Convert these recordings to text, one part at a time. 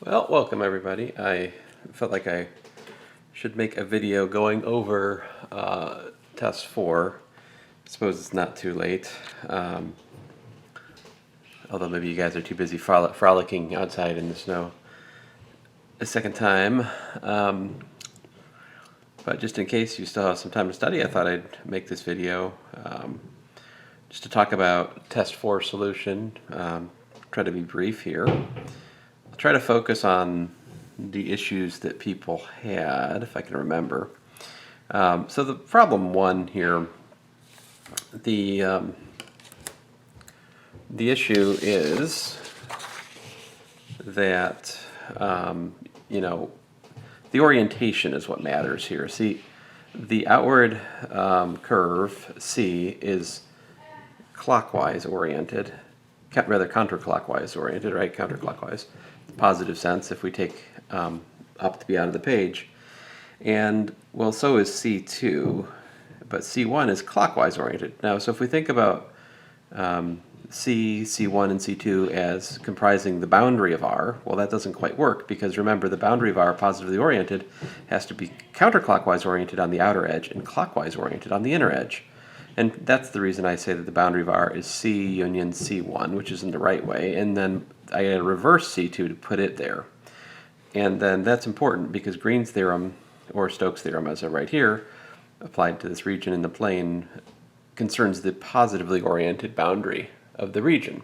Well, welcome everybody. I felt like I should make a video going over test 4. I suppose it's not too late, although maybe you guys are too busy frolicking outside in the snow a second time. But just in case you still have some time to study, I thought I'd make this video just to talk about test 4 solution. Try to be brief here. I'll try to focus on the issues that people had, if I can remember. So the problem 1 here, the issue is that the orientation is what matters here. See, the outward curve C is clockwise oriented, rather counterclockwise oriented, right? Counterclockwise, positive sense if we take up to be out of the page. And well, so is C2, but C1 is clockwise oriented. Now, so if we think about C1, and C2 as comprising the boundary of R, well, that doesn't quite work because remember, the boundary of R, positively oriented, has to be counterclockwise oriented on the outer edge and clockwise oriented on the inner edge. And that's the reason I say that the boundary of R is C union C1, which is in the right way, and then I gotta reverse C2 to put it there. And then that's important because Green's theorem, or Stokes' theorem as I write here, applied to this region in the plane, concerns the positively oriented boundary of the region.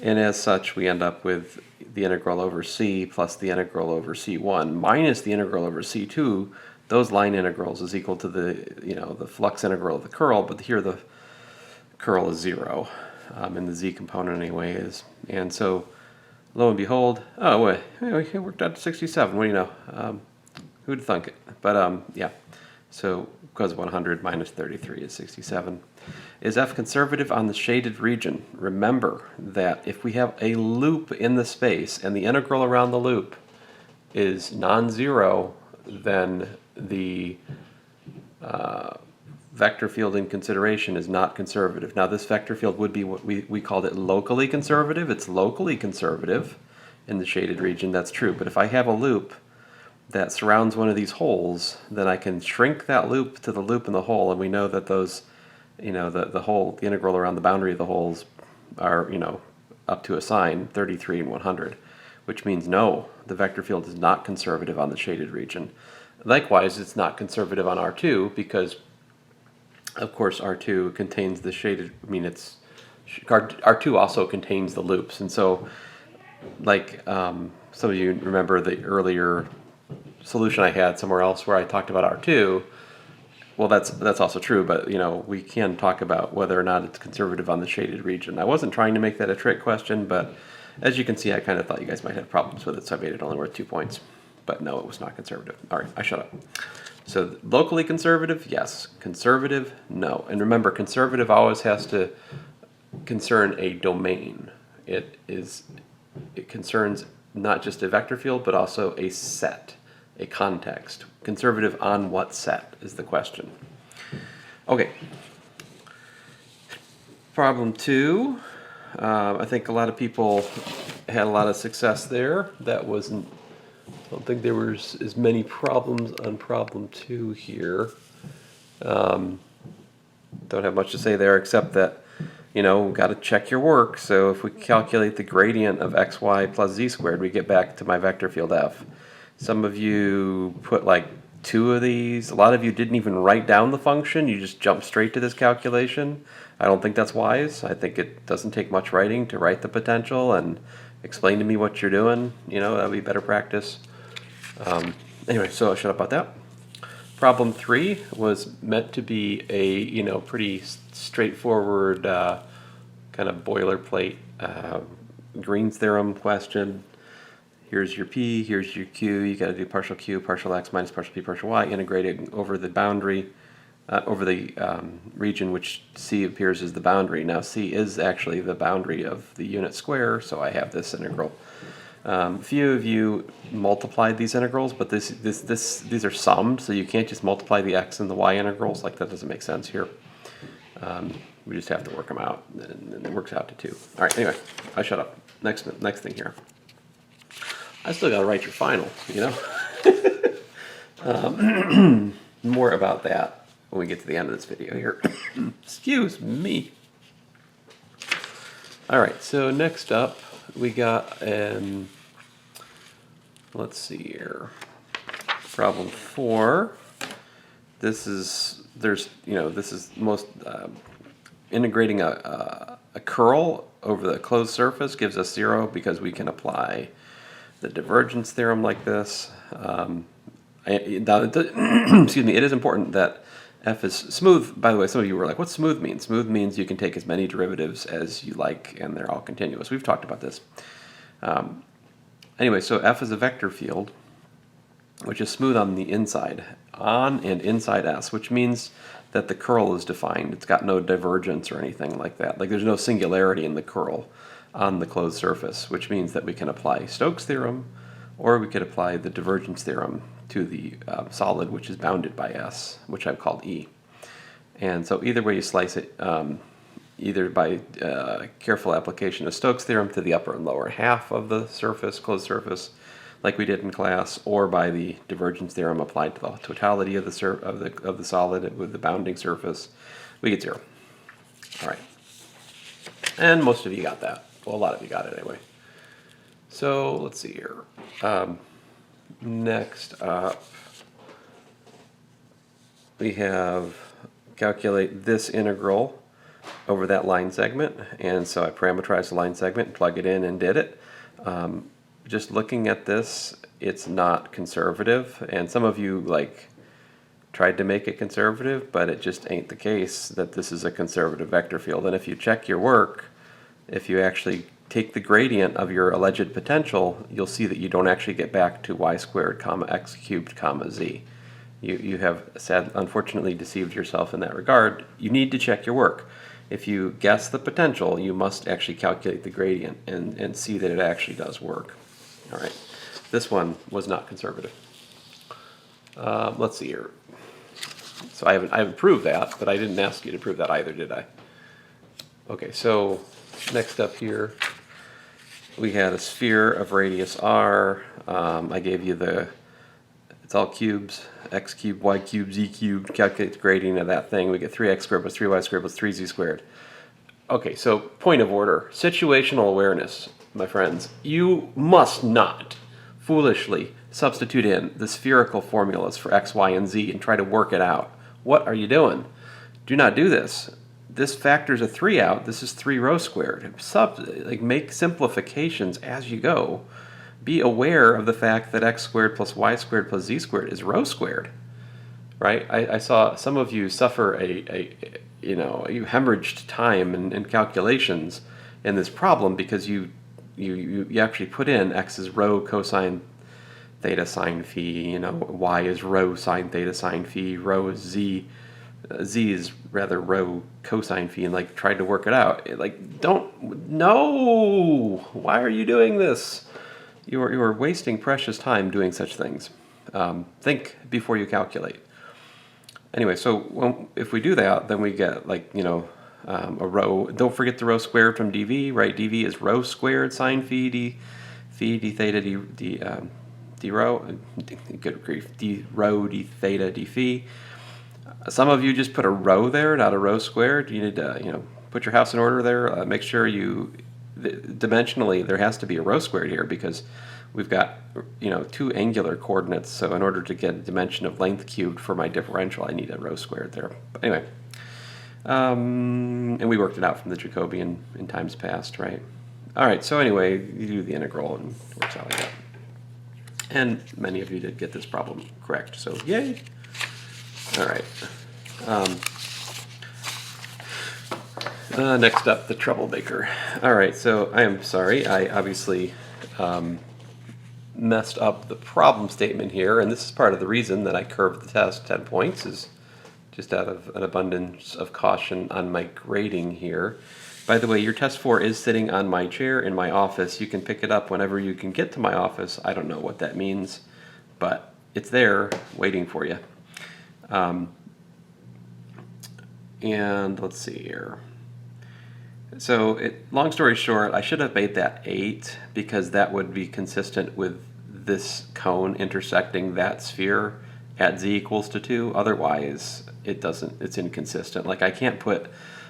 And as such, we end up with the integral over C plus the integral over C1 minus the integral over C2. Those line integrals is equal to the flux integral of the curl, but here the curl is 0, and the z component anyway is. And so, lo and behold, oh wait, it worked out to 67. What do you know? Who'd thunk it? But yeah. So because 100 minus 33 is 67. Is F conservative on the shaded region? Remember that if we have a loop in the space and the integral around the loop is non-zero, then the vector field in consideration is not conservative. Now this vector field would be what we called it locally conservative. It's locally conservative in the shaded region, that's true. But if I have a loop that surrounds one of these holes, then I can shrink that loop to the loop in the hole, and we know that those, the integral around the boundary of the holes are, up to a sign, 33 and 100, which means no, the vector field is not conservative on the shaded region. Likewise, it's not conservative on R2 because, of course, R2 contains the shaded, R2 also contains the loops, and so, like, some of you remember the earlier solution I had somewhere else where I talked about R2. Well, that's also true, but we can talk about whether or not it's conservative on the shaded region. I wasn't trying to make that a trick question, but as you can see, I kind of thought you guys might have problems with it, so I made it only worth 2 points. But no, it was not conservative. All right, I shut up. So locally conservative, yes. Conservative, no. And remember, conservative always has to concern a domain. It concerns not just a vector field, but also a set, a context. Conservative on what set is the question. Okay. Problem 2. I think a lot of people had a lot of success there. That wasn't, I don't think there was as many problems on problem 2 here. Don't have much to say there except that, we've got to check your work. So if we calculate the gradient of xy plus z squared, we get back to my vector field f. Some of you put like 2 of these. A lot of you didn't even write down the function. You just jumped straight to this calculation. I don't think that's wise. I think it doesn't take much writing to write the potential and explain to me what you're doing. That would be better practice. Anyway, so I'll shut up about that. Problem 3 was meant to be a pretty straightforward kind of boilerplate Green's theorem question. Here's your p, here's your q. You got to do partial q, partial x minus partial p, partial y, integrating over the boundary, over the region which C appears as the boundary. Now C is actually the boundary of the unit square, so I have this integral. A few of you multiplied these integrals, but these are summed, so you can't just multiply the x and the y integrals. Like, that doesn't make sense here. We just have to work them out, and it works out to 2. All right, anyway, I shut up. Next thing here. I I still got to write your final, you know? More about that when we get to the end of this video here. Excuse me. All right, so next up we got let's see here, problem 4. This is most integrating a curl over the closed surface gives us 0 because we can apply the divergence theorem like this. Excuse me, it is important that f is smooth. By the way, some of you were like, what's smooth mean? Smooth means you can take as many derivatives as you like and they're all continuous. We've talked about this. Anyway, so f is a vector field which is smooth on the inside, on and inside S, which means that the curl is defined. It's got no divergence or anything like that. Like there's no singularity in the curl on the closed surface, which means that we can apply Stokes' theorem, or we could apply the divergence theorem to the solid which is bounded by S, which I've called E. And so either way you slice it, either by careful application of Stokes' theorem to the upper and lower half of the surface, closed surface, like we did in class, or by the divergence theorem applied to the totality of the solid with the bounding surface, we get 0. All right. And most of you got that. Well, a lot of you got it anyway. So let's see here. Next up, we have calculate this integral over that line segment. And so I parameterized the line segment, plug it in, and did it. Just looking at this, it's not conservative, and some of you tried to make it conservative, but it just ain't the case that this is a conservative vector field. And if you check your work, if you actually take the gradient of your alleged potential, you'll see that you don't actually get back to y squared comma x cubed comma z. You have unfortunately deceived yourself in that regard. You need to check your work. If you guess the potential, you must actually calculate the gradient and see that it actually does work. All right, this one was not conservative. Let's see here. So I haven't proved that, but I didn't ask you to prove that either, did I? Okay, so next up here, we had a sphere of radius r. I gave you it's all cubes, x cubed, y cubed, z cubed, calculate the gradient of that thing. We get 3x squared plus 3y squared plus 3z squared. Okay, so point of order, situational awareness, my friends. You must not foolishly substitute in the spherical formulas for x, y, and z and try to work it out. What are you doing? Do not do this. This factors a 3 out. This is 3 rho squared. Make simplifications as you go. Be aware of the fact that x squared plus y squared plus z squared is rho squared, right? I saw some of you suffer you hemorrhaged time and calculations in this problem because you actually put in x is rho cosine theta sine phi, y is rho sine theta sine phi, rho is z is rather rho cosine phi, and tried to work it out. No! Why are you doing this? You are wasting precious time doing such things. Think before you calculate. Anyway, so if we do that, then we get a rho. Don't forget the rho squared from dv, right? dv is rho squared sine phi d theta d rho. Good grief, d rho d theta d phi. Some of you just put a rho there, not a rho squared. You need to put your house in order there. Make sure dimensionally there has to be a rho squared here because we've got 2 angular coordinates, so in order to get a dimension of length cubed for my differential I need a rho squared there. But anyway, and we worked it out from the Jacobian in times past, right? Alright, so anyway, you do the integral and it works out like that. And many of you did get this problem correct, so yay! Alright. Next up, the troublemaker. Alright, so I am sorry, I obviously messed up the problem statement here, and this is part of the reason that I curved the test 10 points, is just out of an abundance of caution on my grading here. By the way, your test 4 is sitting on my chair in my office. You can pick it up whenever you can get to my office. I don't know what that means, but it's there waiting for you. And let's see here. So long story short, I should have made that 8 because that would be consistent with this cone intersecting that sphere at z equals to 2. Otherwise, it's inconsistent. Like I can't put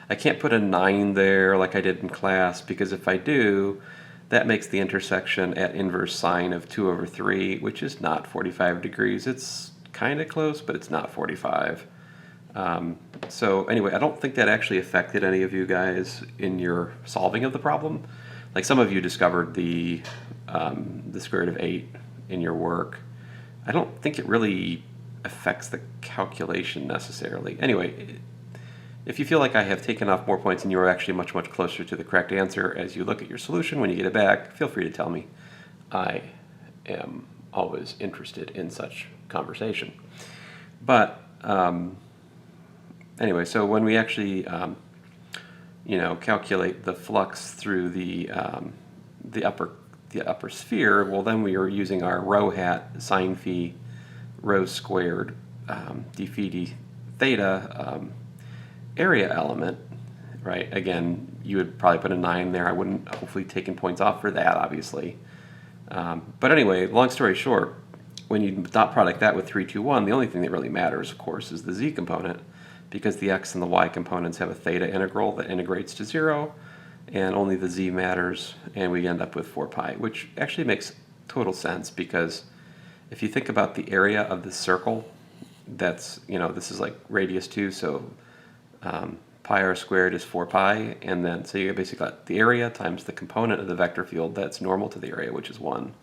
a 9 there like I did in class, because if I do, that makes the intersection at inverse sine of 2 over 3, which is not 45 degrees. It's kind of close, but it's not 45. So anyway, I don't think that actually affected any of you guys in your solving of the problem. Like some of you discovered the square root of 8 in your work. I don't think it really affects the calculation necessarily. Anyway, if you feel like I have taken off more points and you are actually much, much closer to the correct answer as you look at your solution when you get it back, feel free to tell me. I am always interested in such conversation. But anyway, so when we actually calculate the flux through the upper sphere, well, then we are using our rho hat sine phi rho squared d phi d theta area element, right? Again, you would probably put a 9 there. I wouldn't hopefully taken points off for that, obviously. But anyway, long story short, when you dot product that with 3, 2, 1, the only thing that really matters, of course, is the z component, because the x and the y components have a theta integral that integrates to 0, and only the z matters, and we end up with 4 pi, which actually makes total sense, because if you think about the area of the circle, that's, this is like radius 2, so pi r squared is 4 pi, and then so you basically got the area times the component of the vector field that's normal to the area, which is 1.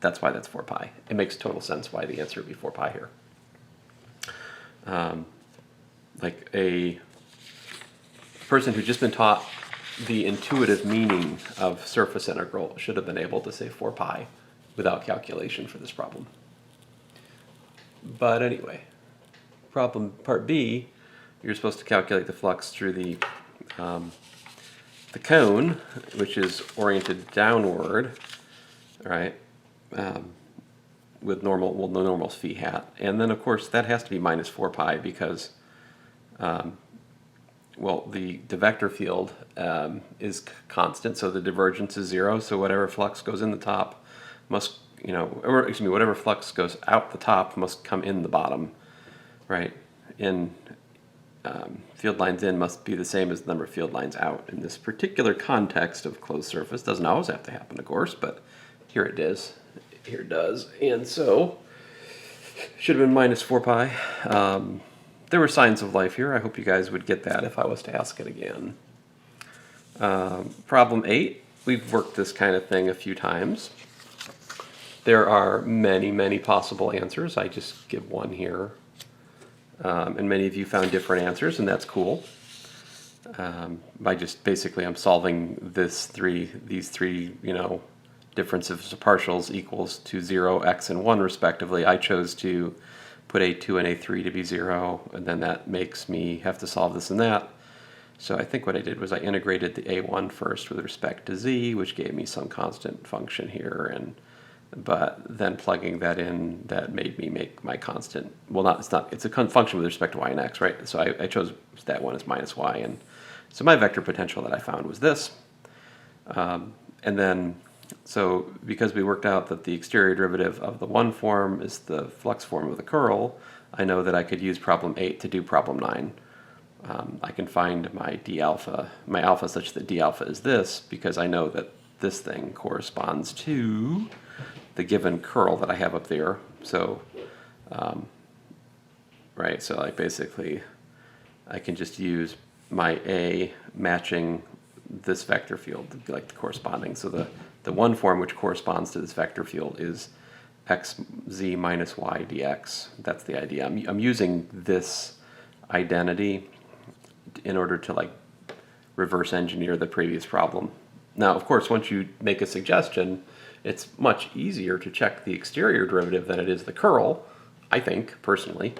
That's why that's 4 pi. It makes total sense why the answer would be 4 pi here. Like a person who's just been taught the intuitive meaning of surface integral should have been able to say 4 pi without calculation for this problem. But anyway, problem part B, you're supposed to calculate the flux through the cone, which is oriented downward, right? With the normal's phi hat. And then, of course, that has to be minus 4 pi because, the vector field is constant, so the divergence is 0, so whatever flux goes in the top must, whatever flux goes out the top must come in the bottom, right? Field lines in must be the same as the number of field lines out. In this particular context of closed surface, doesn't always have to happen, of course, but here it is. Here it does. And so, should have been minus 4 pi. There were signs of life here. I hope you guys would get that if I was to ask it again. Problem 8. We've worked this kind of thing a few times. There are many, many possible answers. I just give one here. And many of you found different answers, and that's cool. I'm solving these three, differences of partials equals to 0, x, and 1 respectively. I chose to put a2 and a3 to be 0, and then that makes me have to solve this and that. So I think what I did was I integrated the a1 first with respect to z, which gave me some constant function here, but then plugging that in, that made me make my constant, it's a function with respect to y and x, right? So I chose that one as minus y, and so my vector potential that I found was this. And then, so because we worked out that the exterior derivative of the one form is the flux form of the curl, I know that I could use problem 8 to do problem 9. I can find my alpha such that d alpha is this, because I know that this thing corresponds to the given curl that I have up there. So, right, so like basically I can just use my A matching this vector field, like the corresponding. So the one form which corresponds to this vector field is xz minus y dx. That's the idea. I'm using this identity in order to reverse engineer the previous problem. Now, of course, once you make a suggestion, it's much easier to check the exterior derivative than it is the curl, I think, personally,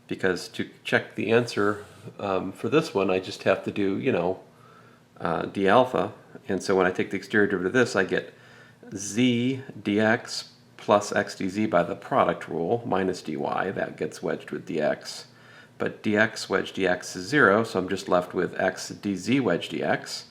because to check the answer for this one, I just have to do, d alpha. And so when I take the exterior derivative of this, I get z dx plus x dz by the product rule minus dy. That gets wedged with dx. But dx wedge dx is 0, so I'm just left with x dz wedge dx.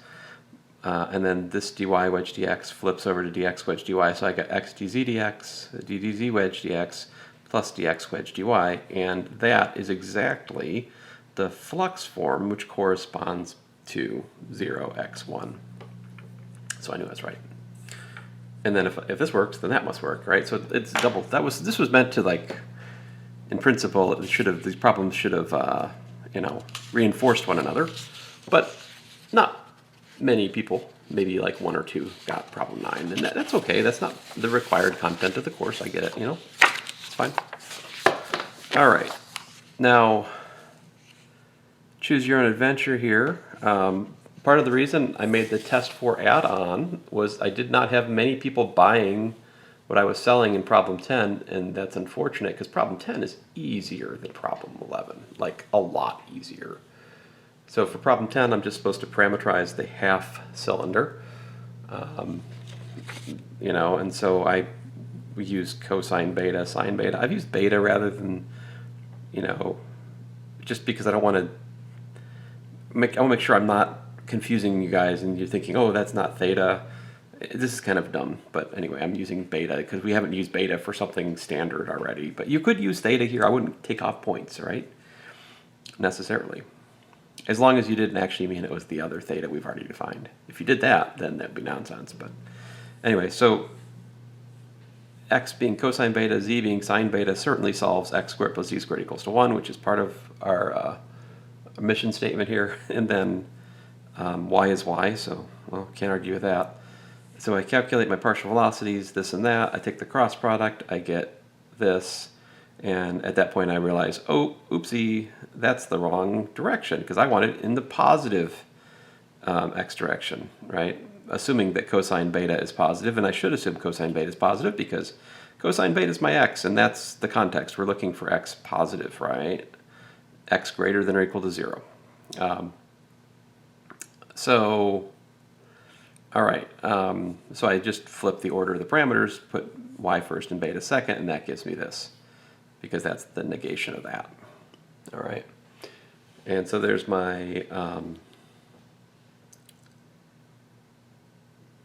and then this dy wedge dx flips over to dx wedge dy, so I got x dz dx, ddz wedge dx, plus dx wedge dy, and that is exactly the flux form which corresponds to 0x1. So I knew that's right. And then if this works, then that must work, right? So it's double. This was meant to, like, in principle, these problems should have reinforced one another, but not many people, maybe like 1 or 2, got problem 9, and that's okay. That's not the required content of the course. I get it, it's fine. All right, now choose your own adventure here. Part of the reason I made the test 4 add-on was I did not have many people buying what I was selling in problem 10, and that's unfortunate because problem 10 is easier than problem 11, like a lot easier. So for problem 10, I'm just supposed to parameterize the half cylinder, and so we use cosine beta, sine beta. I've used beta rather than, just because I want to make sure I'm not confusing you guys and you're thinking, oh, that's not theta. This is kind of dumb, but anyway, I'm using beta because we haven't used beta for something standard already. But you could use theta here. I wouldn't take off points, right? Necessarily. As long as you didn't actually mean it was the other theta we've already defined. If you did that, then that'd be nonsense. But anyway, so x being cosine beta, z being sine beta certainly solves x squared plus z squared equals to 1, which is part of our mission statement here. And then y is y, so, well, can't argue with that. So I calculate my partial velocities, this and that. I take the cross product, I get this. And at that point I realize, oh, oopsie, that's the wrong direction because I want it in the positive x direction, right? Assuming that cosine beta is positive, and I should assume cosine beta is positive because cosine beta is my x, and that's the context. We're looking for x positive, right? X greater than or equal to 0. All right, so I just flip the order of the parameters, put y first and beta second, and that gives me this, because that's the negation of that. All right, and so there's my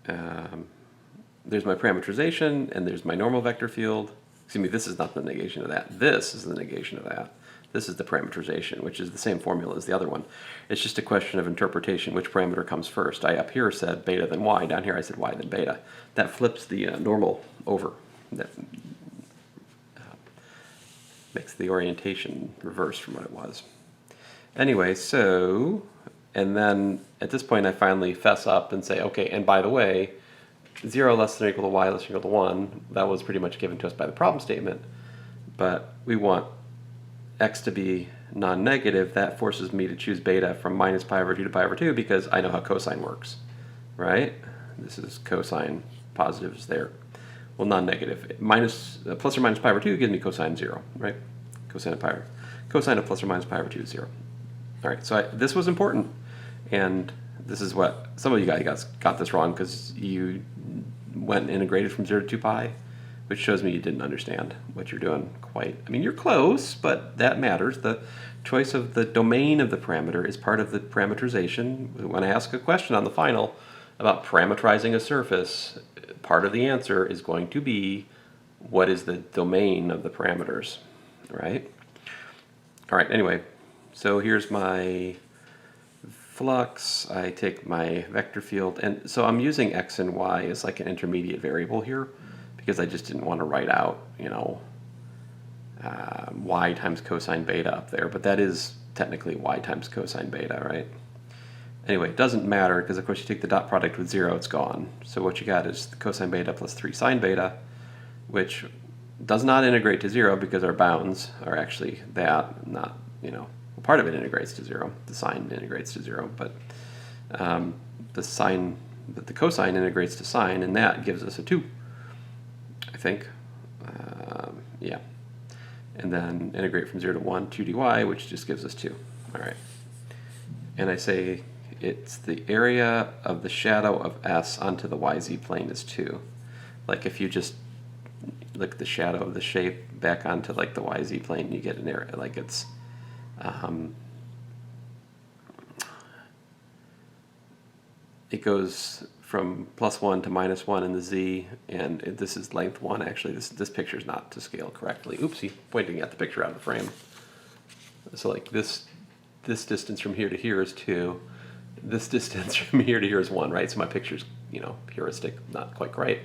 parameterization, and there's my normal vector field. Excuse me, this is not the negation of that. This is the negation of that. This is the parameterization, which is the same formula as the other one. It's just a question of interpretation, which parameter comes first. I up here said beta then y, down here I said y then beta. That flips the normal over. That makes the orientation reverse from what it was. Anyway, so, and then at this point I finally fess up and say, okay, and by the way, 0 less than or equal to y less than or equal to 1, that was pretty much given to us by the problem statement, but we want x to be non-negative. That forces me to choose beta from minus pi over 2 to pi over 2 because I know how cosine works, right? This is cosine, positive is there. Well, non-negative. Plus or minus pi over 2 gives me cosine 0, right? Cosine of plus or minus pi over 2 is 0. All right, so this was important, and this is what some of you guys got this wrong because you went and integrated from 0 to 2 pi, which shows me you didn't understand what you're doing quite. I mean, you're close, but that matters. The choice of the domain of the parameter is part of the parameterization. When I ask a question on the final about parameterizing a surface, part of the answer is going to be what is the domain of the parameters, right? All right, anyway, so here's my flux. I take my vector field, and so I'm using x and y as like an intermediate variable here, because I just didn't want to write out, y times cosine beta up there, but that is technically y times cosine beta, right? Anyway, it doesn't matter because, of course, you take the dot product with 0, it's gone. So what you got is the cosine beta plus 3 sine beta, which does not integrate to 0 because our bounds are actually that, not, part of it integrates to 0. The sine integrates to 0, but the cosine integrates to sine, and that gives us a 2. I think, yeah. And then integrate from 0 to 1, 2 dy, which just gives us 2. All right. And I say it's the area of the shadow of S onto the YZ plane is 2. Like if you just look the shadow of the shape back onto like the YZ plane, you get an area, like it's, it goes from +1 to -1 in the z, and this is length 1. Actually, this picture's not to scale correctly. Oopsie, pointing at the picture out of the frame. So like this distance from here to here is 2. This distance from here to here is 1, right? So my picture's, heuristic, not quite right.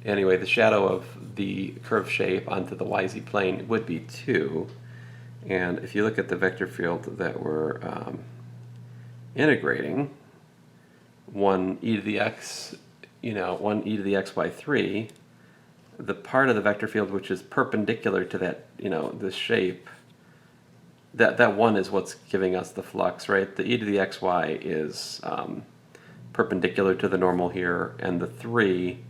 Anyway, the shadow of the curved shape onto the YZ plane would be 2. And if you look at the vector field that we're integrating, 1 e to the x, 1 e to the x by 3, the part of the vector field which is perpendicular to that, this shape, that 1 is what's giving us the flux, right? The e to the xy is perpendicular to the normal here, and the 3,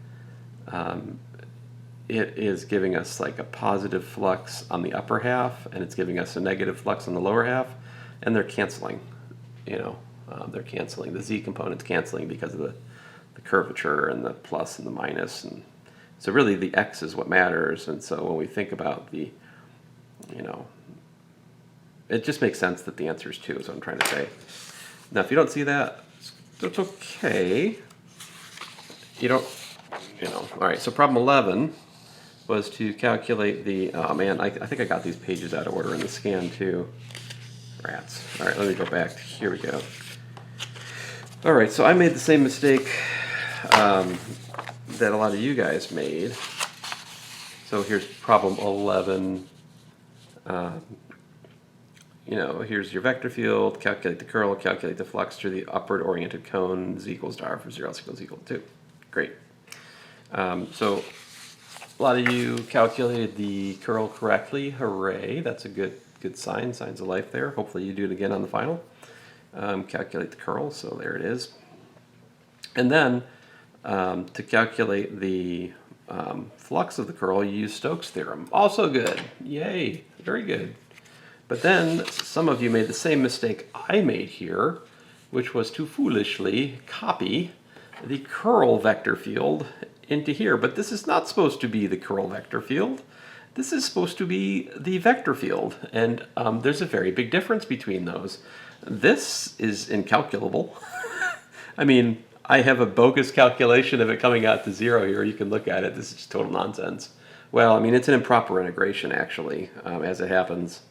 it is giving us like a positive flux on the upper half, and it's giving us a negative flux on the lower half, and they're canceling, they're canceling. The z component's canceling because of the curvature and the plus and the minus, and so really the x is what matters. And so when we think about the, it just makes sense that the answer is 2, is what I'm trying to say. Now, if you don't see that, that's okay. You don't, all right, so problem 11 was to calculate the, oh man, I think I got these pages out of order in the scan too. Rats. All right, let me go back. Here we go. All right, so I made the same mistake that a lot of you guys made. So here's problem 11. Here's your vector field, calculate the curl, calculate the flux through the upward oriented cone, z equals to r for 0 else equals to 2. Great. So a lot of you calculated the curl correctly. Hooray, that's a good sign, signs of life there. Hopefully you do it again on the final. Calculate the curl, so there it is. And then to calculate the flux of the curl, you use Stokes' theorem. Also good, yay, very good. But then some of you made the same mistake I made here, which was to foolishly copy the curl vector field into here. But this is not supposed to be the curl vector field. This is supposed to be the vector field. And there's a very big difference between those. This is incalculable. I mean, I have a bogus calculation of it coming out to 0 here. You can look at it. This is just total nonsense. Well, I mean, it's an improper integration, actually, as it happens.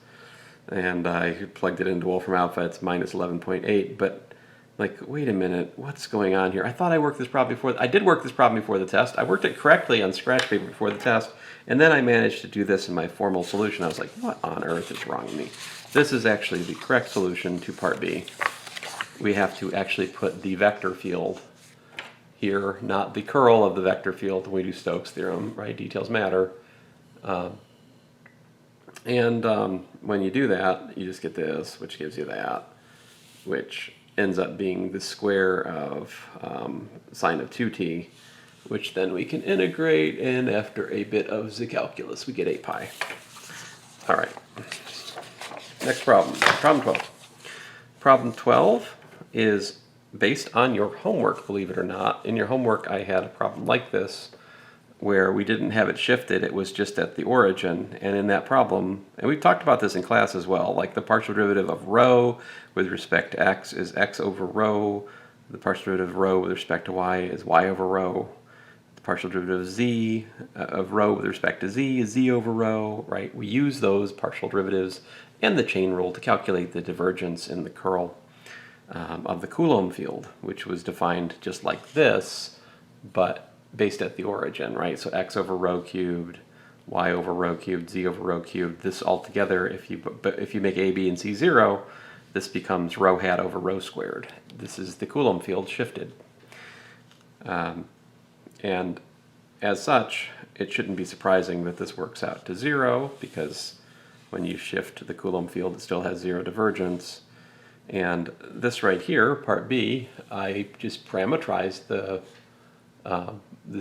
And I plugged it into Wolfram Alpha. It's minus 11.8. But, like, wait a minute. What's going on here? I thought I worked this problem before. I did work this problem before the test. I worked it correctly on scratch paper before the test. And then I managed to do this in my formal solution. I was like, what on earth is wrong with me? This is actually the correct solution to part B. We have to actually put the vector field here, not the curl of the vector field when we do Stokes' theorem, right? Details matter. When you do that, you just get this, which gives you that, which ends up being the square of sine of 2t, which then we can integrate, and after a bit of the calculus, we get 8 pi. All right. Next problem, problem 12. Problem 12 is based on your homework, believe it or not. In your homework, I had a problem like this, where we didn't have it shifted, it was just at the origin. And in that problem, and we've talked about this in class as well, like the partial derivative of rho with respect to x is x over rho, the partial derivative of rho with respect to y is y over rho, the partial derivative of z of rho with respect to z is z over rho, right? We use those partial derivatives and the chain rule to calculate the divergence in the curl of the Coulomb field, which was defined just like this, but based at the origin, right? So x over rho cubed, y over rho cubed, z over rho cubed. This all together, if you make a, b, and c 0, this becomes rho hat over rho squared. This is the Coulomb field shifted. And as such, it shouldn't be surprising that this works out to 0, because when you shift the Coulomb field, it still has 0 divergence. And this right here, part B, I just parameterized the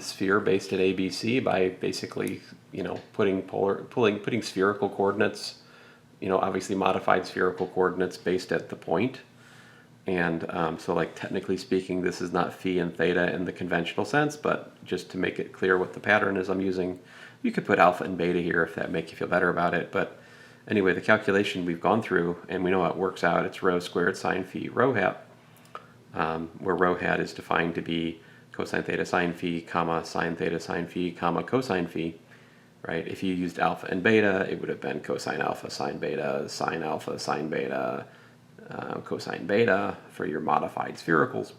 sphere based at ABC by basically, putting spherical coordinates, obviously modified spherical coordinates based at the point. And so, like, technically speaking, this is not phi and theta in the conventional sense, but just to make it clear what the pattern is I'm using, you could put alpha and beta here if that makes you feel better about it. But anyway, the calculation we've gone through, and we know how it works out. It's rho squared sine phi rho hat. where rho hat is defined to be cosine theta sine phi, comma, sine theta sine phi, comma, cosine phi, right? If you used alpha and beta, it would have been cosine alpha, sine beta, sine alpha, sine beta, cosine beta for your modified sphericals.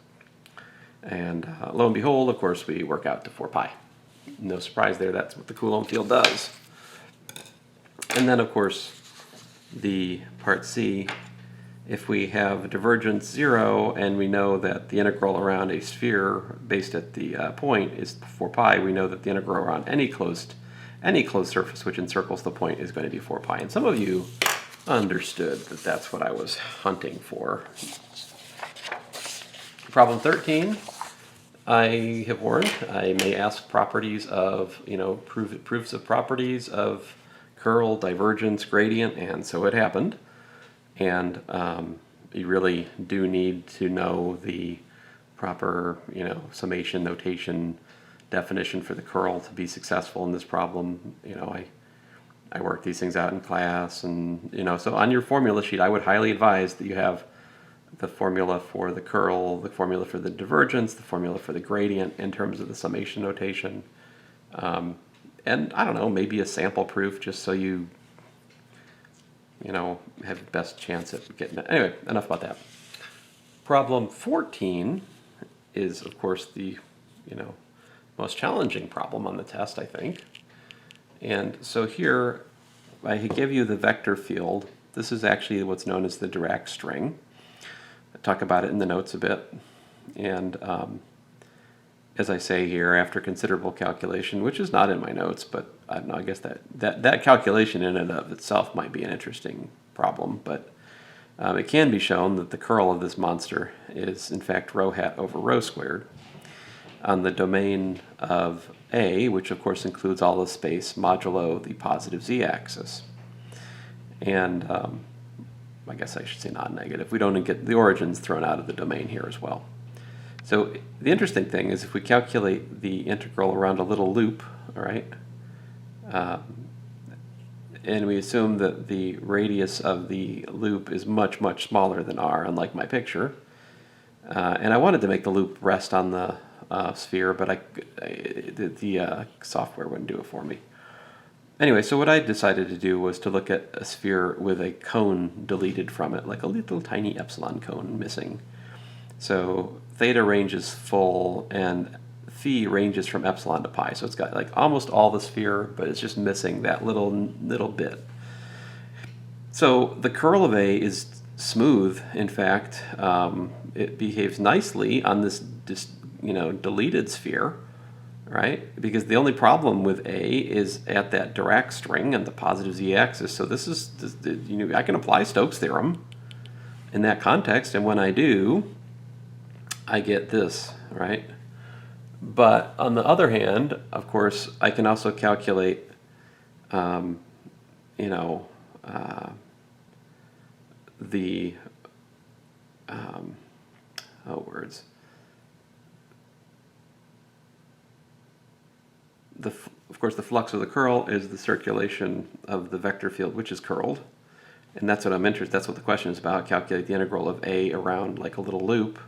And lo and behold, of course, we work out to 4 pi. No surprise there, that's what the Coulomb field does. And then, of course, the part C, if we have divergence 0 and we know that the integral around a sphere based at the point is 4 pi, we know that the integral around any closed surface which encircles the point is going to be 4 pi. And some of you understood that that's what I was hunting for. Problem 13, I have warned, I may ask properties of, proofs of properties of curl, divergence, gradient, and so it happened. And you really do need to know the proper, summation, notation, definition for the curl to be successful in this problem. I work these things out in class, and so on your formula sheet, I would highly advise that you have the formula for the curl, the formula for the divergence, the formula for the gradient in terms of the summation notation, and I don't know, maybe a sample proof just so you have the best chance at getting it. Anyway, enough about that. Problem 14 is, of course, the most challenging problem on the test, I think. And so here, I give you the vector field. This is actually what's known as the Dirac string. I talk about it in the notes a bit. And as I say here, after considerable calculation, which is not in my notes, but I don't know, I guess that calculation in and of itself might be an interesting problem, but it can be shown that the curl of this monster is in fact rho hat over rho squared on the domain of A, which of course includes all the space modulo the positive z-axis. And I guess I should say non-negative. We don't get the origins thrown out of the domain here as well. So the interesting thing is if we calculate the integral around a little loop, all right, and we assume that the radius of the loop is much, much smaller than r, unlike my picture, and I wanted to make the loop rest on the sphere, but the software wouldn't do it for me. Anyway, so what I decided to do was to look at a sphere with a cone deleted from it, like a little tiny epsilon cone missing. So theta ranges full and phi ranges from epsilon to pi. So it's got like almost all the sphere, but it's just missing that little bit. So the curl of A is smooth. In fact, it behaves nicely on this deleted sphere, right? Because the only problem with A is at that Dirac string and the positive z-axis. So this is, I can apply Stokes' theorem in that context, and when I do, I get this, right? But on the other hand, of course, I can also calculate, the, of course, the flux of the curl is the circulation of the vector field, which is curled. And that's what I'm interested, that's what the question is about, calculate the integral of A around like a little loop,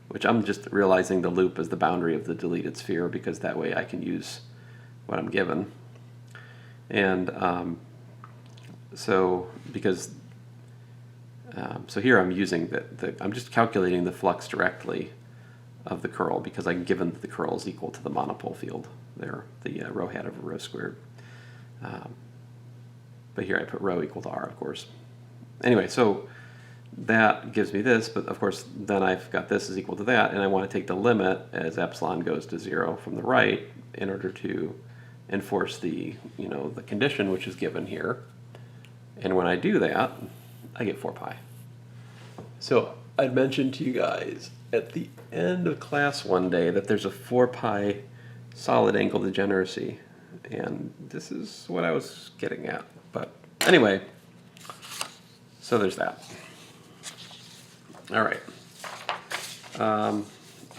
which I'm just realizing the loop is the boundary of the deleted sphere because that way I can use what I'm given. And so here I'm using I'm just calculating the flux directly of the curl because I'm given that the curl is equal to the monopole field there, the rho hat over rho squared. But here I put rho equal to r, of course. Anyway, so that gives me this, but of course then I've got this is equal to that, and I want to take the limit as epsilon goes to 0 from the right in order to enforce the the condition which is given here. And when I do that, I get 4 pi. So I'd mentioned to you guys at the end of class one day that there's a 4 pi solid angle degeneracy, and this is what I was getting at. But anyway, so there's that. All right. I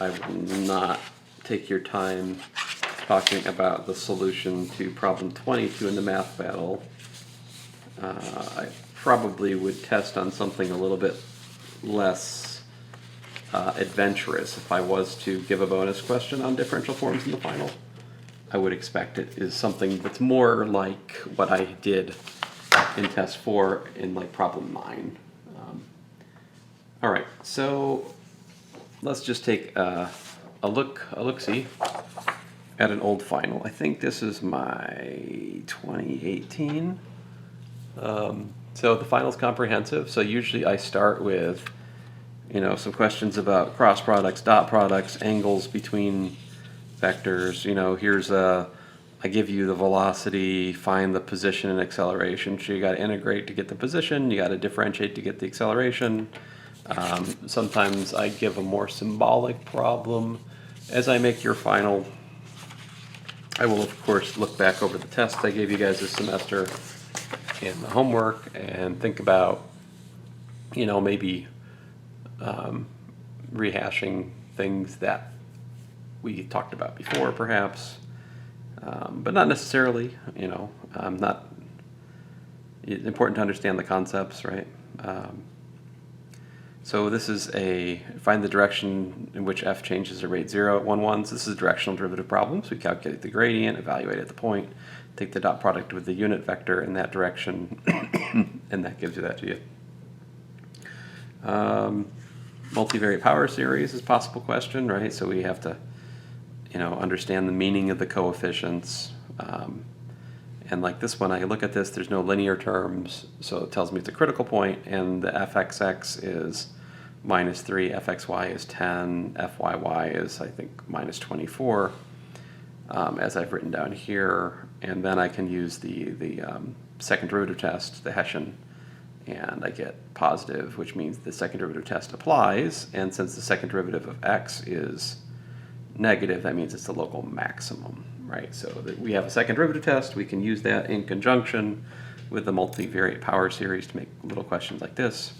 will not take your time talking about the solution to problem 22 in the math battle. I probably would test on something a little bit less adventurous. If I was to give a bonus question on differential forms in the final, I would expect it is something that's more like what I did in test 4 in like problem 9. All right, so let's just take a look-see at an old final. I think this is my 2018. So the final's comprehensive. So usually I start with, some questions about cross products, dot products, angles between vectors. I give you the velocity, find the position and acceleration. So you got to integrate to get the position. You got to differentiate to get the acceleration. Sometimes I give a more symbolic problem. As I make your final, I will of course look back over the tests I gave you guys this semester and the homework and think about, maybe rehashing things that we talked about before, perhaps, but not necessarily. It's important to understand the concepts, right? So this is find the direction in which f changes at rate 0 at 1, 1. So this is a directional derivative problem. So we calculate the gradient, evaluate at the point, take the dot product with the unit vector in that direction, and that gives you that to you. Multivariate power series is a possible question, right? So we have to, understand the meaning of the coefficients. And like this one, I look at this, there's no linear terms, so it tells me it's a critical point, and the fxx is -3, fxy is 10, fyy is, I think, -24, as I've written down here. And then I can use the second derivative test, the Hessian, and I get positive, which means the second derivative test applies. And since the second derivative of x is negative, that means it's the local maximum, right? So that we have a second derivative test, we can use that in conjunction with the multivariate power series to make little questions like this.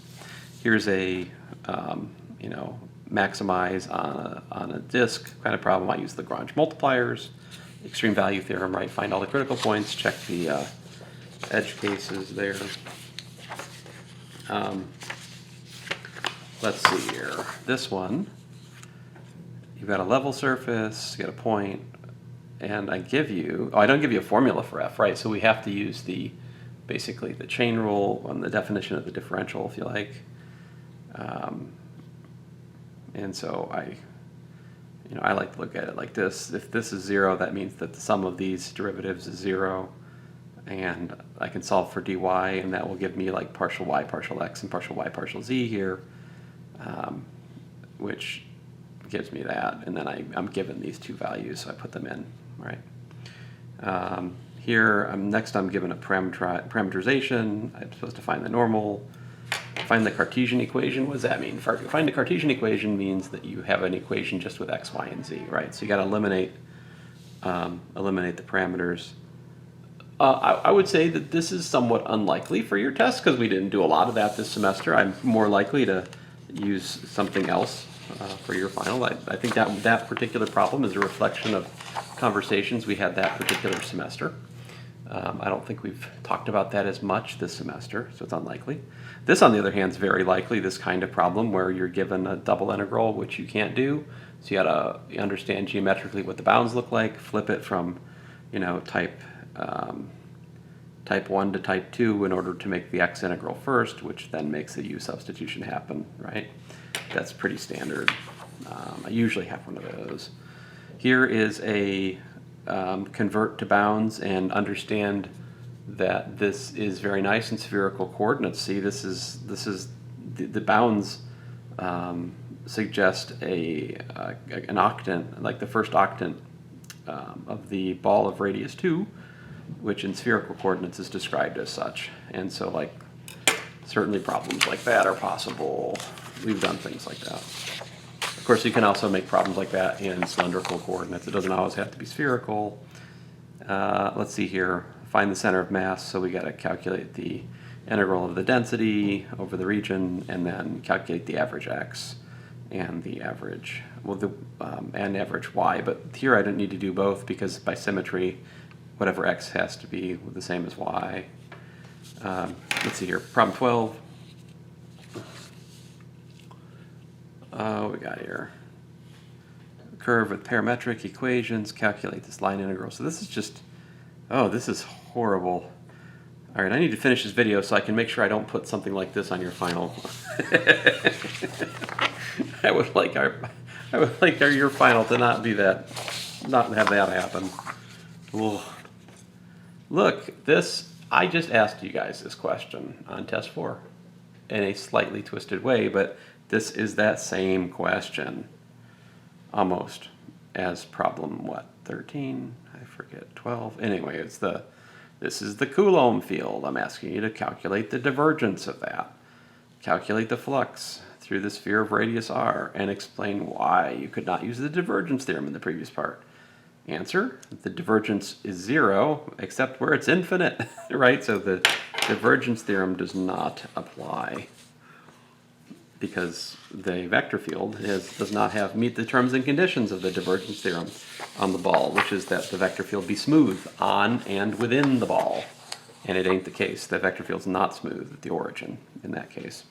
Here's a, maximize on a disk kind of problem. I use Lagrange multipliers, extreme value theorem, right? Find all the critical points, check the edge cases there. Let's see here. This one, you've got a level surface, you got a point, and I don't give you a formula for f, right? So we have to use basically the chain rule on the definition of the differential, if you like. And so I like to look at it like this. If this is 0, that means that the sum of these derivatives is 0. And I can solve for dy, and that will give me like partial y, partial x, and partial y, partial z here, which gives me that. And then I'm given these two values, so I put them in, right? Here, next I'm given a parameterization. I'm supposed to find the normal. Find the Cartesian equation. What does that mean? Find the Cartesian equation means that you have an equation just with x, y, and z, right? So you got to eliminate the parameters. I would say that this is somewhat unlikely for your test because we didn't do a lot of that this semester. I'm more likely to use something else for your final. I think that particular problem is a reflection of conversations we had that particular semester. I don't think we've talked about that as much this semester, so it's unlikely. This, on the other hand, is very likely, this kind of problem where you're given a double integral, which you can't do. So you gotta understand geometrically what the bounds look like, flip it from, type 1 to type 2 in order to make the x integral first, which then makes the u substitution happen, right? That's pretty standard. I usually have one of those. Here is a convert to bounds and understand that this is very nice in spherical coordinates. See, this is the bounds suggest an octant, like the first octant of the ball of radius 2, which in spherical coordinates is described as such. And so, like, certainly problems like that are possible. We've done things like that. Of course, you can also make problems like that in cylindrical coordinates. It doesn't always have to be spherical. Let's see here. Find the center of mass. So we got to calculate the integral of the density over the region, and then calculate the average x and the average, and average y. But here I don't need to do both because by symmetry, whatever x has to be the same as y. Let's see here. Problem 12. What we got here? Curve with parametric equations, calculate this line integral. So this is just, oh, this is horrible. All right, I need to finish this video so I can make sure I don't put something like this on your final. I would like your final to not be that, not have that happen. Ugh. Look, this, I just asked you guys this question on test 4 in a slightly twisted way, but this is that same question. Almost, as problem, what, 13? I forget, 12. Anyway, this is the Coulomb field. I'm asking you to calculate the divergence of that. Calculate the flux through the sphere of radius r and explain why you could not use the divergence theorem in the previous part. Answer, the divergence is 0 except where it's infinite, right? So the divergence theorem does not apply, because the vector field does not meet the terms and conditions of the divergence theorem on the ball, which is that the vector field be smooth on and within the ball. And it ain't the case. The vector field's not smooth at the origin in that case.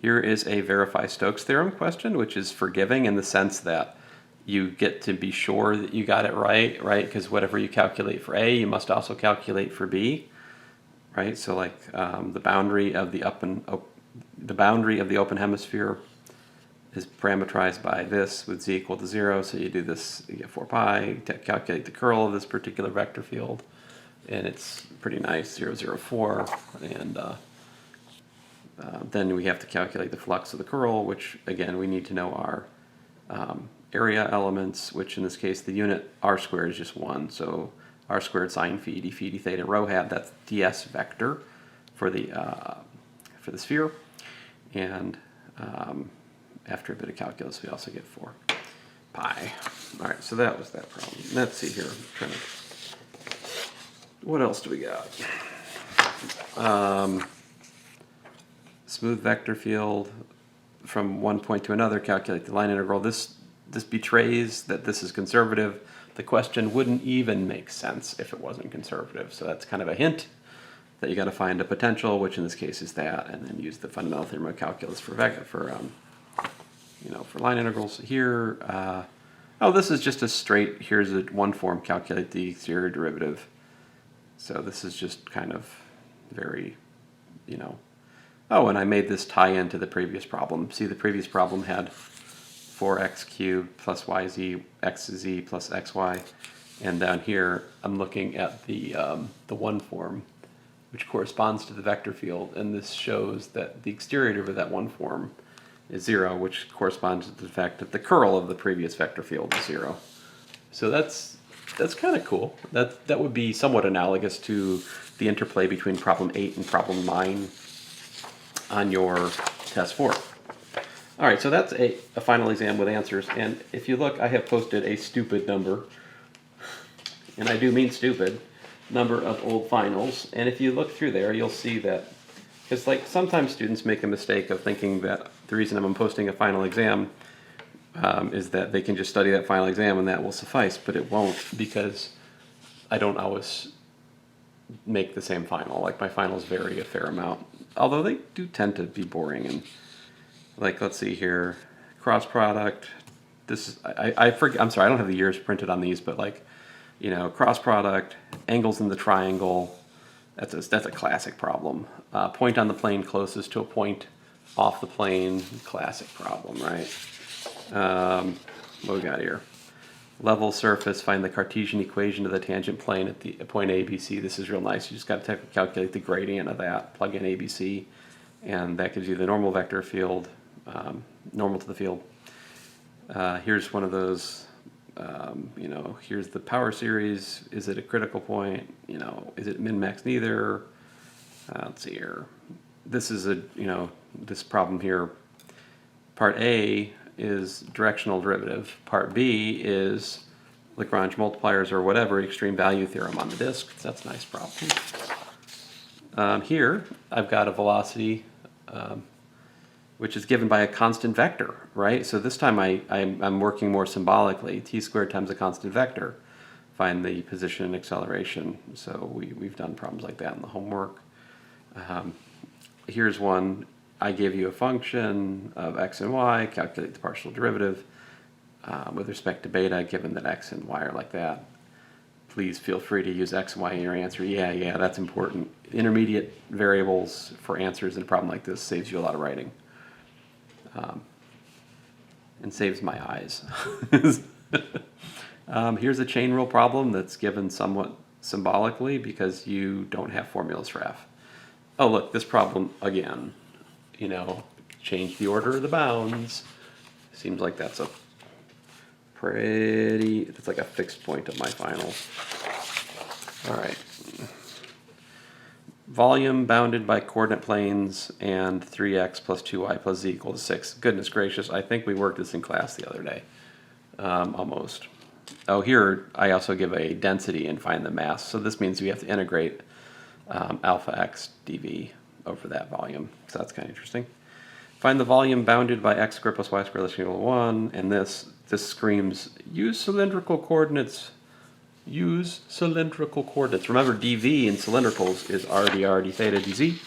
Here is a verify Stokes theorem question, which is forgiving in the sense that you get to be sure that you got it right? Because whatever you calculate for A, you must also calculate for B. Right, so like the boundary of the open hemisphere is parameterized by this with z equal to 0. So you do this, you get 4 pi, calculate the curl of this particular vector field, and it's pretty nice, 0, 0, 4. And then we have to calculate the flux of the curl, which again we need to know our area elements, which in this case the unit r squared is just 1. So r squared sine phi d phi d theta rho hat, that's ds vector for the sphere. And after a bit of calculus, we also get 4 pi. All right, so that was that problem. Let's see here. What else do we got? Smooth vector field from one point to another, calculate the line integral. This betrays that this is conservative. The question wouldn't even make sense if it wasn't conservative. So that's kind of a hint that you got to find a potential, which in this case is that, and then use the fundamental theorem of calculus for line integrals. Here, oh, this is just a straight. Here's one form. Calculate the exterior derivative. So this is just kind of very, Oh, and I made this tie into the previous problem. See, the previous problem had 4x cubed plus yz, xz plus xy. And down here, I'm looking at the one form, which corresponds to the vector field. And this shows that the exterior derivative of that one form is 0, which corresponds to the fact that the curl of the previous vector field is 0. So that's kind of cool. That would be somewhat analogous to the interplay between problem 8 and problem 9 on your test 4. All right, so that's a final exam with answers. And if you look, I have posted a stupid number, and I do mean stupid, number of old finals. And if you look through there, you'll see that, because like sometimes students make a mistake of thinking that the reason I'm posting a final exam is that they can just study that final exam and that will suffice, but it won't, because I don't always make the same final. Like my finals vary a fair amount, although they do tend to be boring. And like, let's see here, cross product. This is, I forget, I'm sorry, I don't have the years printed on these, but like, cross product, angles in the triangle. That's a classic problem. Point on the plane closest to a point off the plane, classic problem, right? What we got here? Level surface, find the Cartesian equation of the tangent plane at the point ABC. This is real nice. You just got to calculate the gradient of that, plug in ABC, and that gives you the normal vector field, normal to the field. Here's one of those, here's the power series. Is it a critical point? Is it min-max neither? Let's see here. This is this problem here. Part A is directional derivative. Part B is Lagrange multipliers or whatever, extreme value theorem on the disk. That's a nice problem. Here, I've got a velocity which is given by a constant vector, right? So this time I'm working more symbolically. T squared times a constant vector. Find the position and acceleration. So we've done problems like that in the homework. Here's one. I give you a function of x and y, calculate the partial derivative with respect to beta, given that x and y are like that. Please feel free to use x and y in your answer. Yeah, that's important. Intermediate variables for answers in a problem like this saves you a lot of writing. And saves my eyes. Here's a chain rule problem that's given somewhat symbolically because you don't have formulas for f. Oh, look, this problem again. You know, change the order of the bounds. Seems like that's a that's like a fixed point of my final. All right. Volume bounded by coordinate planes and 3x plus 2y plus z equals 6. Goodness gracious, I think we worked this in class the other day. Almost. Oh, here I also give a density and find the mass. So this means we have to integrate alpha x dv over that volume. So that's kind of interesting. Find the volume bounded by x squared plus y squared less than or equal to 1. And this screams, use cylindrical coordinates. Use cylindrical coordinates. Remember, dv in cylindricals is r dr d theta dz.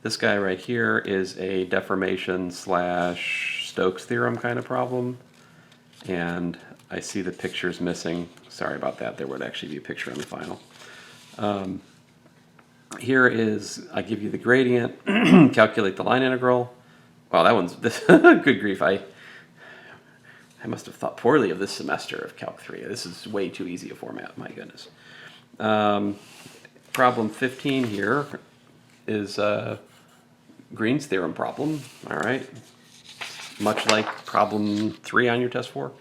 This guy right here is a deformation / Stokes theorem kind of problem. And I see the picture's missing. Sorry about that. There would actually be a picture on the final. Here is, I give you the gradient, calculate the line integral. Wow, that one's, good grief. I must have thought poorly of this semester of Calc 3. This is way too easy a format, my goodness. Problem 15 here is a Green's theorem problem, all right? Much like problem 3 on your test 4.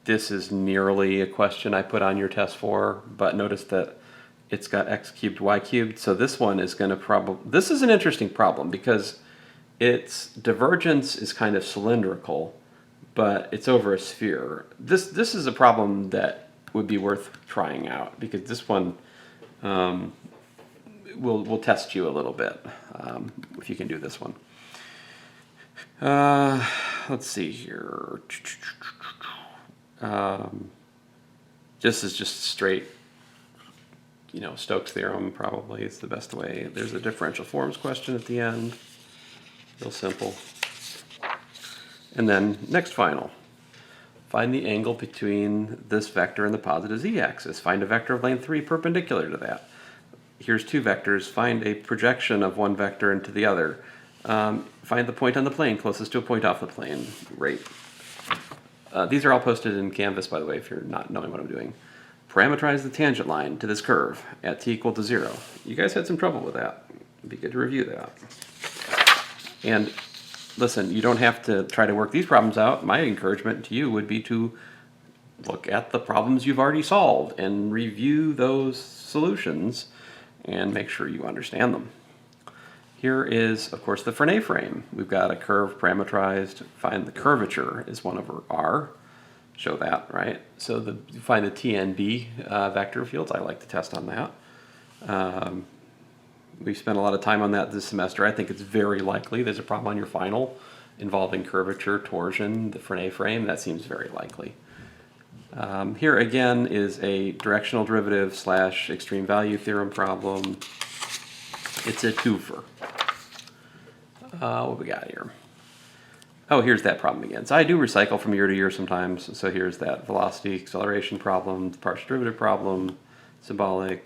This is nearly a question I put on your test 4, but notice that it's got x cubed, y cubed. So this one is going to this is an interesting problem because its divergence is kind of cylindrical, but it's over a sphere. This is a problem that would be worth trying out because this one will test you a little bit if you can do this one. Let's see here. This is just straight, you know, Stokes theorem probably is the best way. There's a differential forms question at the end. Real simple. And then next final. Find the angle between this vector and the positive z-axis. Find a vector of length 3 perpendicular to that. Here's two vectors. Find a projection of one vector into the other. Find the point on the plane closest to a point off the plane. Great. These are all posted in Canvas, by the way, if you're not knowing what I'm doing. Parameterize the tangent line to this curve at t equal to 0. You guys had some trouble with that. It'd be good to review that. And listen, you don't have to try to work these problems out. My encouragement to you would be to look at the problems you've already solved and review those solutions and make sure you understand them. Here is, of course, the Frenet frame. We've got a curve parameterized. Find the curvature is 1 over r. Show that, right? So find the TNB vector fields. I like to test on that. We've spent a lot of time on that this semester. I think it's very likely there's a problem on your final involving curvature, torsion, the Frenet frame. That seems very likely. Here again is a directional derivative / extreme value theorem problem. It's a twofer. What we got here? Oh, here's that problem again. So I do recycle from year to year sometimes. So here's that velocity acceleration problem, the partial derivative problem, symbolic.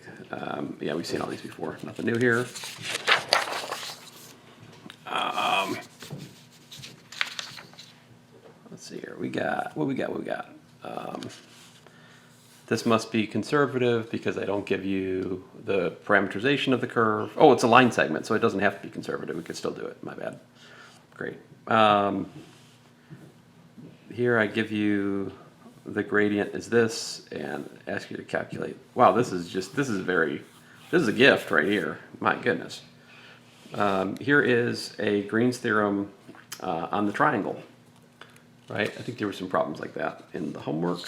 Yeah, we've seen all these before. Nothing new here. Let's see here. What we got. This must be conservative because I don't give you the parameterization of the curve. Oh, it's a line segment, so it doesn't have to be conservative. We could still do it. My bad. Great. Here I give you the gradient is this and ask you to calculate. Wow, this is a gift right here. My goodness. Here is a Green's theorem on the triangle. Right? I think there were some problems like that in the homework.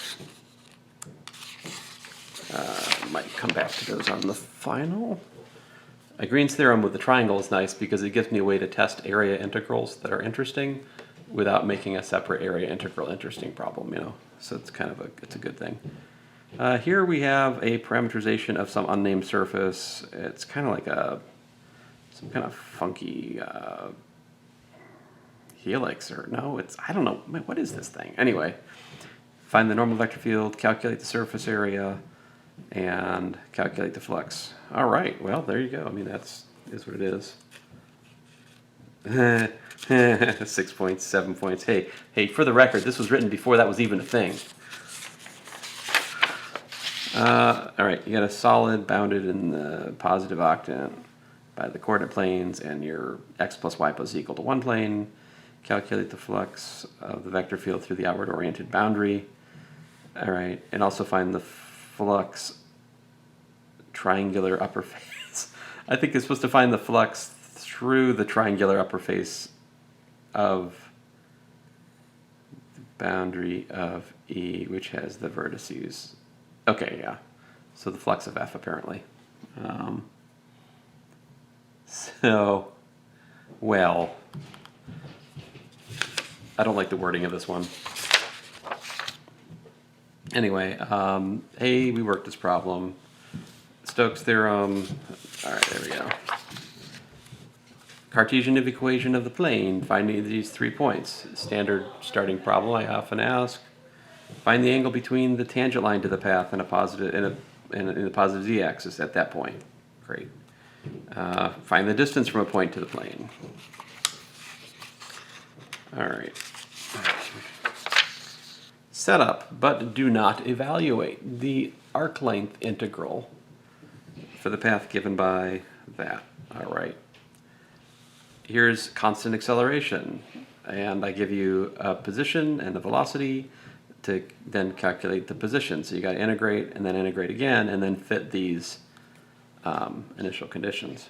Might come back to those on the final. A Green's theorem with the triangle is nice because it gives me a way to test area integrals that are interesting without making a separate area integral interesting problem, you know. So it's kind of it's a good thing. Here we have a parameterization of some unnamed surface. It's kind of like a some kind of funky helix, or no, it's, I don't know, what is this thing? Anyway, find the normal vector field, calculate the surface area, and calculate the flux. All right, well, there you go. I mean, is what it is. 6 points, 7 points. Hey, for the record, this was written before that was even a thing. All right, you got a solid bounded in the positive octant by the coordinate planes, and your x plus y plus z equal to 1 plane. Calculate the flux of the vector field through the outward oriented boundary. All right, and also find the flux triangular upper face. I think it's supposed to find the flux through the triangular upper face of the boundary of E, which has the vertices. Okay, yeah. So the flux of F, apparently. Well, I don't like the wording of this one. Anyway, hey, we worked this problem. Stokes' theorem. All right, there we go. Cartesian equation of the plane, finding these 3 points. Standard starting problem I often ask. Find the angle between the tangent line to the path and in the positive z-axis at that point. Great. Find the distance from a point to the plane. All right. Set up, but do not evaluate the arc length integral for the path given by that. All right. Here's constant acceleration, and I give you a position and a velocity to then calculate the position. So you got to integrate and then integrate again and then fit these initial conditions.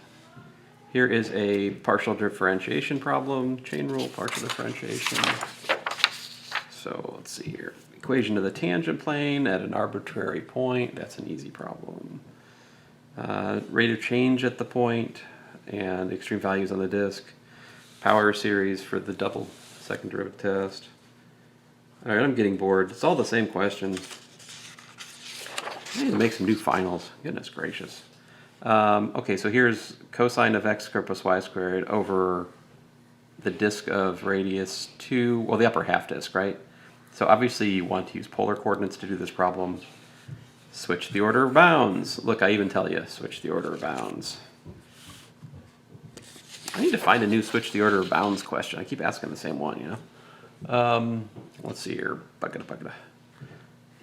Here is a partial differentiation problem, chain rule partial differentiation. So let's see here. Equation of the tangent plane at an arbitrary point. That's an easy problem. Rate of change at the point and extreme values on the disk. Power series for the double second derivative test. All right, I'm getting bored. It's all the same question. I need to make some new finals. Goodness gracious. Okay, so here's cosine of x squared plus y squared over the disk of radius 2, well, the upper half disk, right? So obviously you want to use polar coordinates to do this problem. Switch the order of bounds. Look, I even tell you, switch the order of bounds. I need to find a new switch the order of bounds question. I keep asking the same one, you know? Let's see here.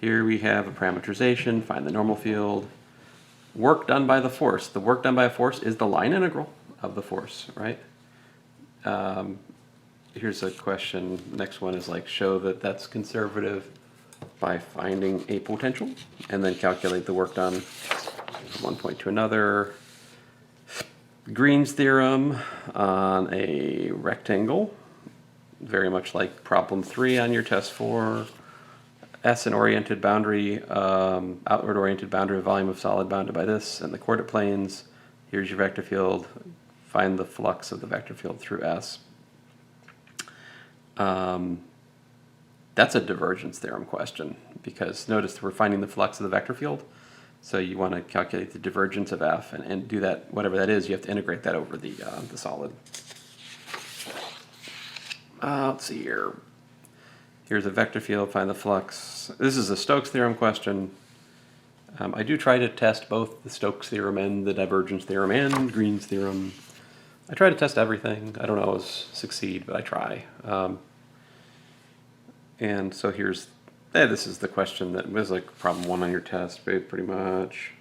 Here we have a parameterization. Find the normal field. Work done by the force. The work done by a force is the line integral of the force, right? Here's a question. Next one is like, show that that's conservative by finding a potential and then calculate the work done from one point to another. Green's theorem on a rectangle, very much like problem 3 on your test 4. S, an oriented boundary, outward oriented boundary of volume of solid bounded by this and the coordinate planes. Here's your vector field. Find the flux of the vector field through S. That's a divergence theorem question, because notice we're finding the flux of the vector field. So you want to calculate the divergence of F and do that, whatever that is, you have to integrate that over the solid. Let's see here. Here's a vector field, find the flux. This is a Stokes theorem question. I do try to test both the Stokes theorem and the divergence theorem and Green's theorem. I try to test everything. I don't always succeed, but I try. And so here's, this is the question that was like problem 1 on your test, pretty much.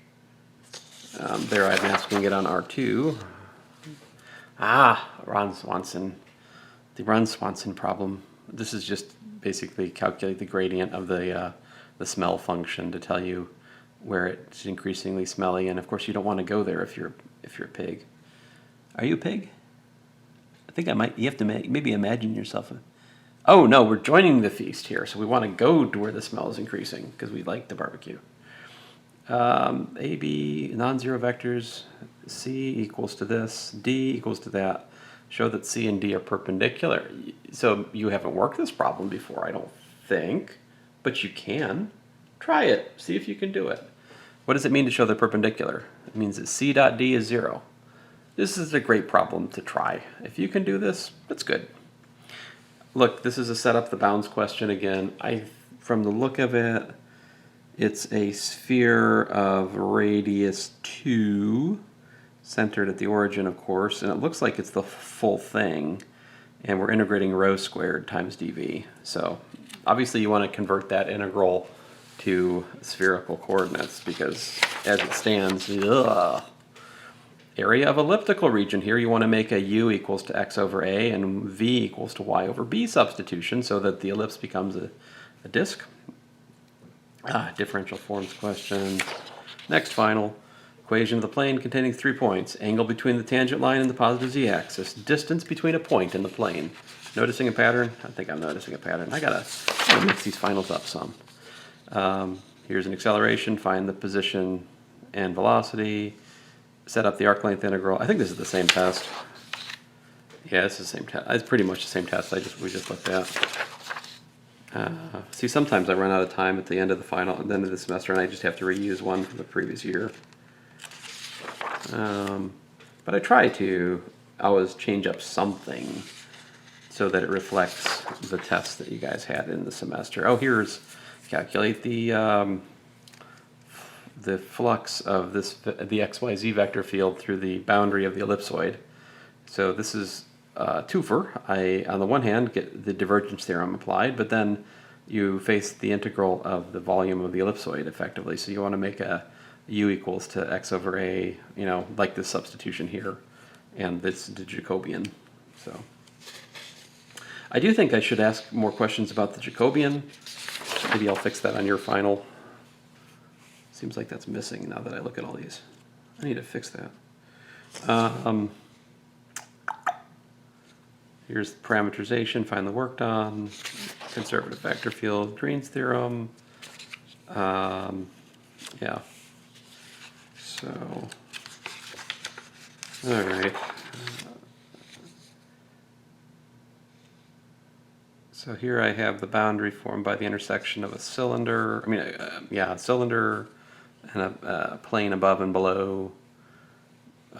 There I'm asking it on R2. Ron Swanson. The Ron Swanson problem. This is just basically calculate the gradient of the smell function to tell you where it's increasingly smelly, and of course you don't want to go there if you're a pig. Are you a pig? I think I might. You have to maybe imagine yourself. Oh no, we're joining the feast here, so we want to go to where the smell is increasing because we like the barbecue. A, B, non-zero vectors. C equals to this. D equals to that. Show that C and D are perpendicular. So you haven't worked this problem before, I don't think, but you can. Try it. See if you can do it. What does it mean to show they're perpendicular? It means that C dot D is 0. This is a great problem to try. If you can do this, that's good. Look, this is a set up the bounds question again. From the look of it, it's a sphere of radius 2, centered at the origin, of course, and it looks like it's the full thing. And we're integrating rho squared times dv. So obviously you want to convert that integral to spherical coordinates because as it stands, area of elliptical region here, you want to make a u equals to x over a and v equals to y over b substitution so that the ellipse becomes a disk. Differential forms question. Next final. Equation of the plane containing 3 points. Angle between the tangent line and the positive z-axis. Distance between a point and the plane. Noticing a pattern? I think I'm noticing a pattern. I gotta mix these finals up some. Here's an acceleration. Find the position and velocity. Set up the arc length integral. I think this is the same test. Yeah, this is the same test. It's pretty much the same test we just looked at. See, sometimes I run out of time at the end of the final, at the end of the semester, and I just have to reuse one from the previous year. But I try to always change up something so that it reflects the tests that you guys had in the semester. Oh, here's calculate the flux of the xyz vector field through the boundary of the ellipsoid. So this is twofer. I, on the one hand, get the divergence theorem applied, but then you face the integral of the volume of the ellipsoid effectively. So you want to make a u equals to x over a, you know, like this substitution here, and this is the Jacobian. So I do think I should ask more questions about the Jacobian. Maybe I'll fix that on your final. Seems like that's missing now that I look at all these. I need to fix that. Here's the parameterization, find the work done, conservative vector field, Green's theorem. Yeah. So, all right. So here I have the boundary formed by the intersection of a cylinder, a cylinder and a plane above and below.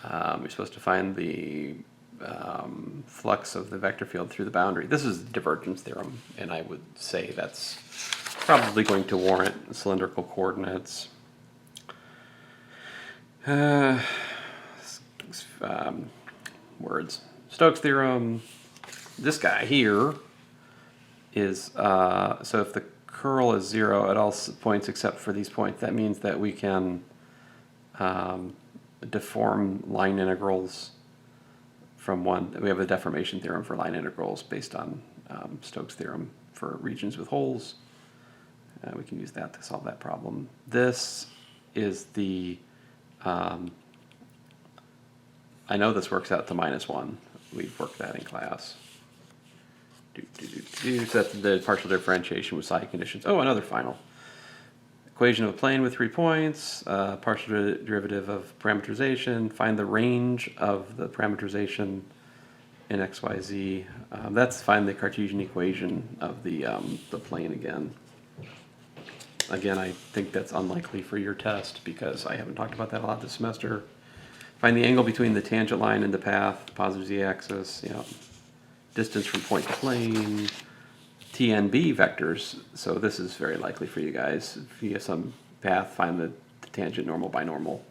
You're supposed to find the flux of the vector field through the boundary. This is the divergence theorem, and I would say that's probably going to warrant cylindrical coordinates. Words. Stokes theorem. This guy here is, so if the curl is 0 at all points except for these points, that means that we can deform line integrals from one. We have a deformation theorem for line integrals based on Stokes theorem for regions with holes. We can use that to solve that problem. This is the, I know this works out to -1. We've worked that in class. So that's the partial differentiation with side conditions. Oh, another final. Equation of a plane with 3 points, partial derivative of parameterization, find the range of the parameterization in xyz. That's find the Cartesian equation of the plane again. Again, I think that's unlikely for your test because I haven't talked about that a lot this semester. Find the angle between the tangent line and the path, positive z-axis, distance from point to plane, TNB vectors. So this is very likely for you guys. Via some path, find the tangent normal by normal,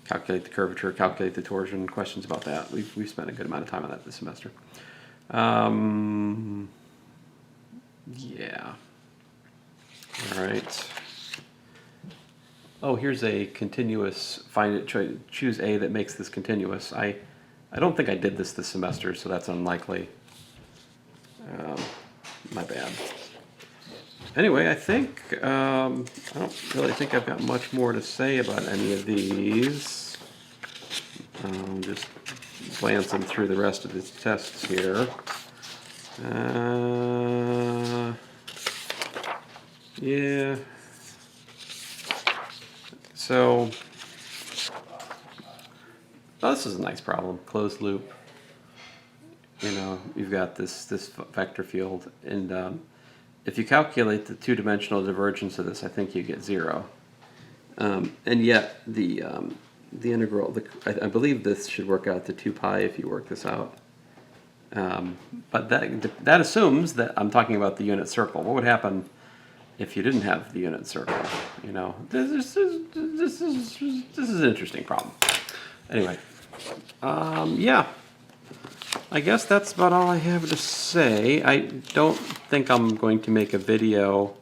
calculate the curvature, calculate the torsion. Questions about that? We've spent a good amount of time on that this semester. Yeah. All right. Oh, here's a continuous, choose A that makes this continuous. I don't think I did this semester, so that's unlikely. My bad. Anyway, I think, I don't really think I've got much more to say about any of these. Just glancing through the rest of the tests here. Yeah. So, this is a nice problem. Closed loop. You've got this vector field, and if you calculate the two-dimensional divergence of this, I think you get 0. And yet the the integral, I believe this should work out to 2 pi if you work this out. But that assumes that I'm talking about the unit circle. What would happen if you didn't have the unit circle? You know, this is an interesting problem. Anyway, yeah, I guess that's about all I have to say. I don't think I'm going to make a video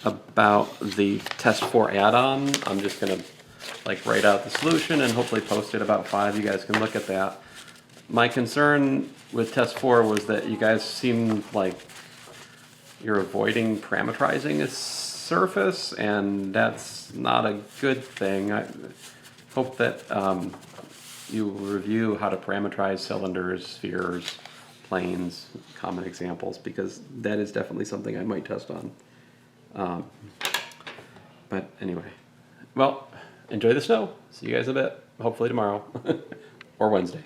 about the test 4 add-on. I'm just gonna like write out the solution and hopefully post it about 5. You guys can look at that. My concern with test 4 was that you guys seemed like you're avoiding parameterizing a surface, and that's not a good thing. I hope that you review how to parameterize cylinders, spheres, planes, common examples, because that is definitely something I might test on. But anyway, well, enjoy the snow. See you guys in a bit, hopefully tomorrow or Wednesday.